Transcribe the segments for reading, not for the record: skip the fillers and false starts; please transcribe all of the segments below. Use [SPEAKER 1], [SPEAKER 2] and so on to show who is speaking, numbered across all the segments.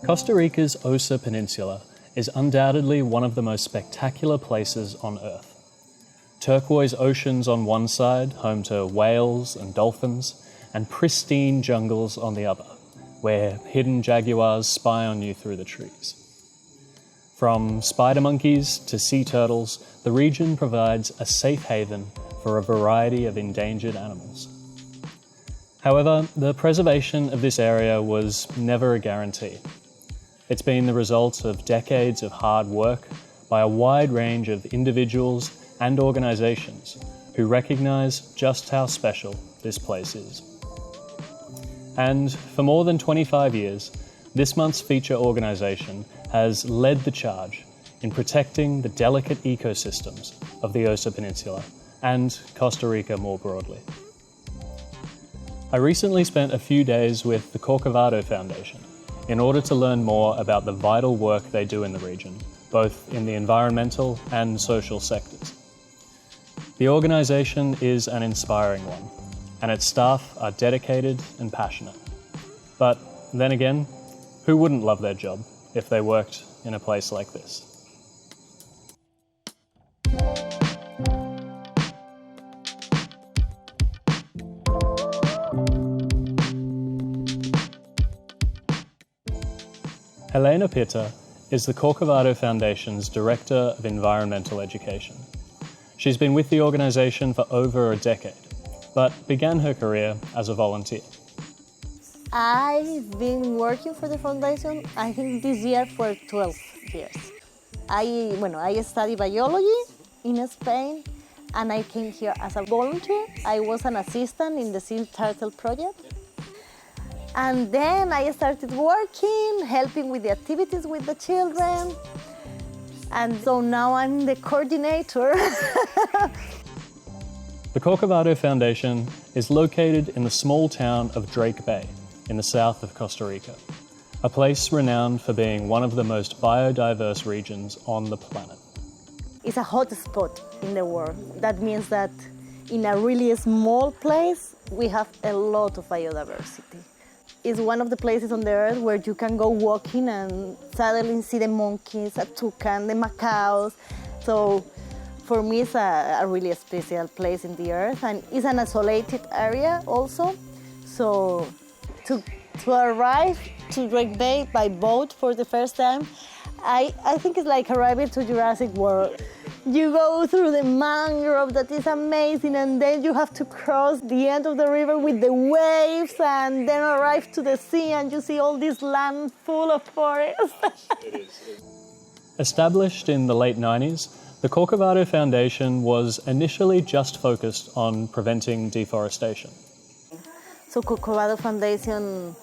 [SPEAKER 1] Costa Rica's Osa Peninsula is undoubtedly one of the most spectacular places on Earth. Turquoise oceans on one side, home to whales and dolphins, and pristine jungles on the other, where hidden jaguars spy on you through the trees. From spider monkeys to sea turtles, the region provides a safe haven for a variety of endangered animals. However, the preservation of this area was never a guarantee. It's been the result of decades of hard work by a wide range of individuals and organizations who recognize just how special this place is. And for more than 25 years, this month's feature organization has led the charge in protecting the delicate ecosystems of the Osa Peninsula and Costa Rica more broadly. I recently spent a few days with the Corcovado Foundation in order to learn more about the vital work they do in the region, both in the environmental and social sectors. The organization is an inspiring one, and its staff are dedicated and passionate. But then again, who wouldn't love their job if they worked in a place like this? Helena Pitta is the Corcovado Foundation's Director of Environmental Education. She's been with the organization for over a decade, but began her career as a volunteer.
[SPEAKER 2] I've been working for the foundation, I think this year for 12 years. I studied biology in Spain, and I came here as a volunteer. I was an assistant in the Sea Turtle project. And then I started working, helping with the activities with the children. And so now I'm the coordinator.
[SPEAKER 1] The Corcovado Foundation is located in the small town of Drake Bay in the south of Costa Rica, a place renowned for being one of the most biodiverse regions on the planet.
[SPEAKER 2] It's a hot spot in the world. That means that in a really small place, we have a lot of biodiversity. It's one of the places on the earth where you can go walking and suddenly see the monkeys, a toucan, the macaws. So for me, it's a really special place in the earth, and it's an isolated area also. So to arrive to Drake Bay by boat for the first time, I think it's like arriving to Jurassic World. You go through the mangrove, that is amazing, and then you have to cross the end of the river with the waves and then arrive to the sea and you see all this land full of forest.
[SPEAKER 1] Established in the late 90s, the Corcovado Foundation was initially just focused on preventing deforestation.
[SPEAKER 2] So Corcovado Foundation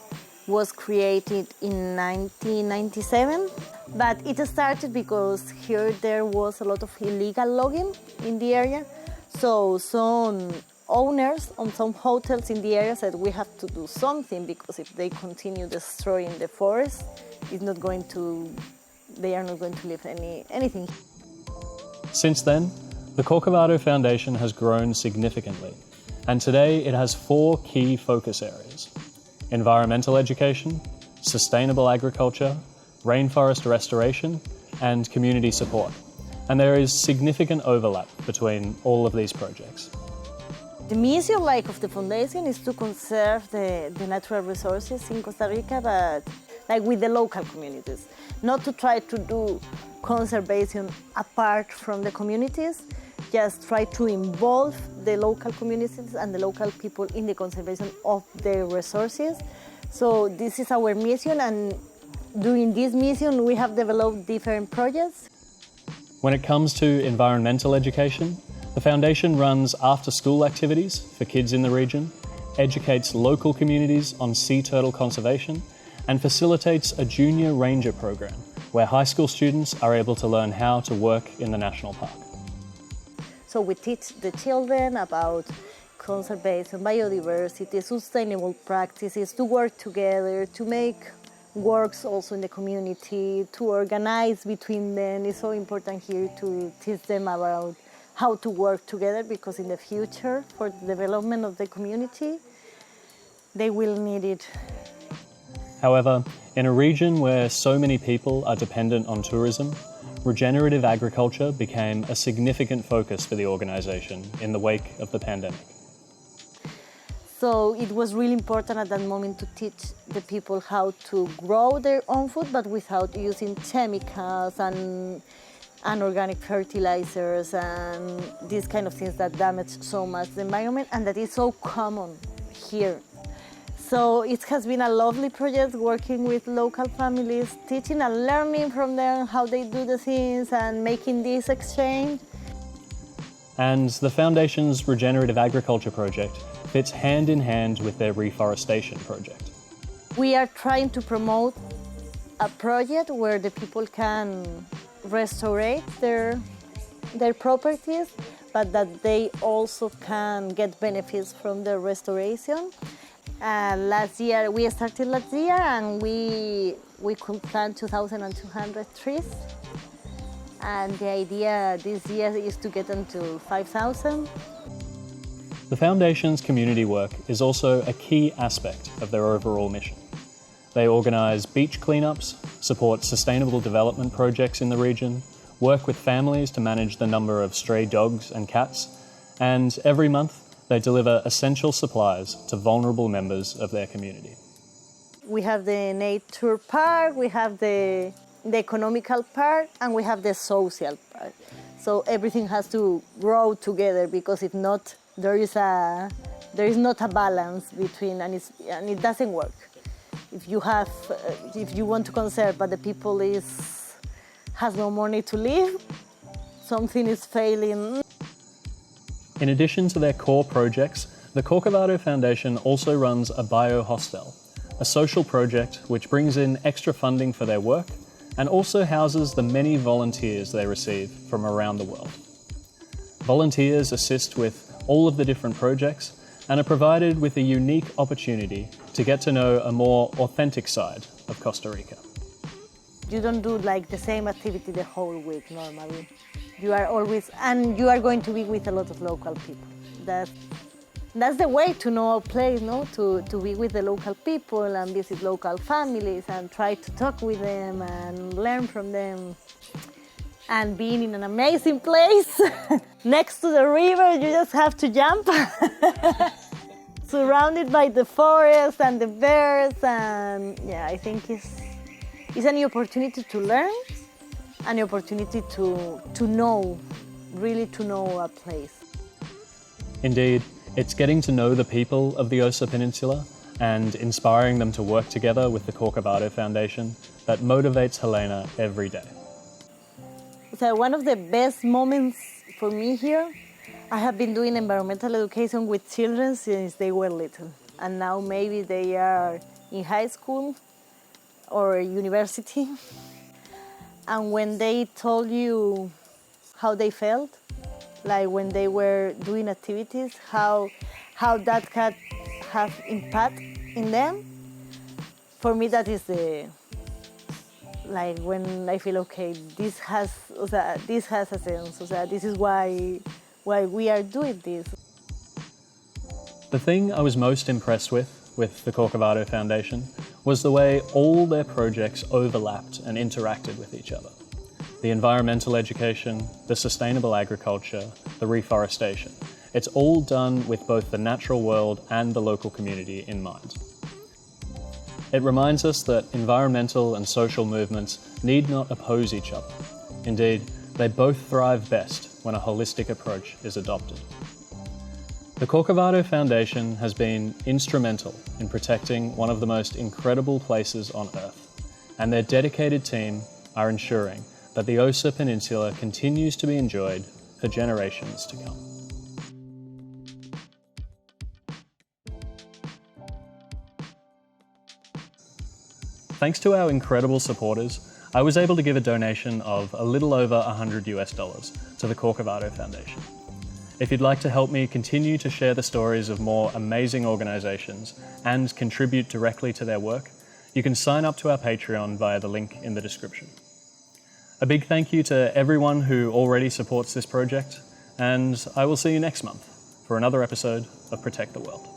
[SPEAKER 2] was created in 1997, but it started because there was a lot of illegal logging in the area. So some owners on some hotels in the area said we have to do something, because if they continue destroying the forest, they are not going to leave anything.
[SPEAKER 1] Since then, the Corcovado Foundation has grown significantly, and today it has 4 key focus areas: environmental education, sustainable agriculture, rainforest restoration, and community support. And there is significant overlap between all of these projects.
[SPEAKER 2] The mission of the foundation is to conserve the natural resources in Costa Rica, but with the local communities. Not to try to do conservation apart from the communities, just try to involve the local communities and the local people in the conservation of their resources. So this is our mission, and during this mission we have developed different projects.
[SPEAKER 1] When it comes to environmental education, the Foundation runs after-school activities for kids in the region, educates local communities on sea turtle conservation, and facilitates a junior ranger program where high school students are able to learn how to work in the national park.
[SPEAKER 2] So we teach the children about conservation, biodiversity, sustainable practices, to work together, to make works also in the community, to organize between them. It's so important here to teach them about how to work together, because in the future, for the development of the community, they will need it.
[SPEAKER 1] However, in a region where so many people are dependent on tourism, regenerative agriculture became a significant focus for the organization in the wake of the pandemic.
[SPEAKER 2] So it was really important at that moment to teach the people how to grow their own food, but without using chemicals and organic fertilizers and these kind of things that damage so much the environment and that is so common here. So it has been a lovely project working with local families, teaching and learning from them how they do the things and making this exchange.
[SPEAKER 1] And the Foundation's Regenerative Agriculture project fits hand in hand with their reforestation project.
[SPEAKER 2] We are trying to promote a project where the people can restore their properties, but that they also can get benefits from the restoration. We started last year and we could plant 2,200 trees. And the idea this year is to get them to 5,000.
[SPEAKER 1] The Foundation's community work is also a key aspect of their overall mission. They organise beach cleanups, support sustainable development projects in the region, work with families to manage the number of stray dogs and cats, and every month they deliver essential supplies to vulnerable members of their community.
[SPEAKER 2] We have the nature part, we have the economical part, and we have the social part. So everything has to grow together, because if not, there is not a balance between, and it doesn't work. If you want to conserve, but the people has no money to live, something is failing.
[SPEAKER 1] In addition to their core projects, the Corcovado Foundation also runs a bio-hostel, a social project which brings in extra funding for their work and also houses the many volunteers they receive from around the world. Volunteers assist with all of the different projects and are provided with a unique opportunity to get to know a more authentic side of Costa Rica.
[SPEAKER 2] You don't do like the same activity the whole week normally. You are going to be with a lot of local people. That's the way to know a place, no? To be with the local people and visit local families and try to talk with them and learn from them. And being in an amazing place next to the river, you just have to jump. Surrounded by the forest and the birds, and yeah, I think it's a new opportunity to learn, an opportunity to know, really to know a place.
[SPEAKER 1] Indeed, it's getting to know the people of the Osa Peninsula and inspiring them to work together with the Corcovado Foundation that motivates Helena every day.
[SPEAKER 2] So one of the best moments for me here, I have been doing environmental education with children since they were little. And now maybe they are in high school or university. And when they told you how they felt, like when they were doing activities, how that can have impact in them, for me that is like when I feel, okay, this has a sense, this is why we are doing this.
[SPEAKER 1] The thing I was most impressed with the Corcovado Foundation was the way all their projects overlapped and interacted with each other. The environmental education, the sustainable agriculture, the reforestation. It's all done with both the natural world and the local community in mind. It reminds us that environmental and social movements need not oppose each other. Indeed, they both thrive best when a holistic approach is adopted. The Corcovado Foundation has been instrumental in protecting one of the most incredible places on Earth, and their dedicated team are ensuring that the Osa Peninsula continues to be enjoyed for generations to come. Thanks to our incredible supporters, I was able to give a donation of a little over $100 to the Corcovado Foundation. If you'd like to help me continue to share the stories of more amazing organizations and contribute directly to their work, you can sign up to our Patreon via the link in the description. A big thank you to everyone who already supports this project, and I will see you next month for another episode of Protect the World.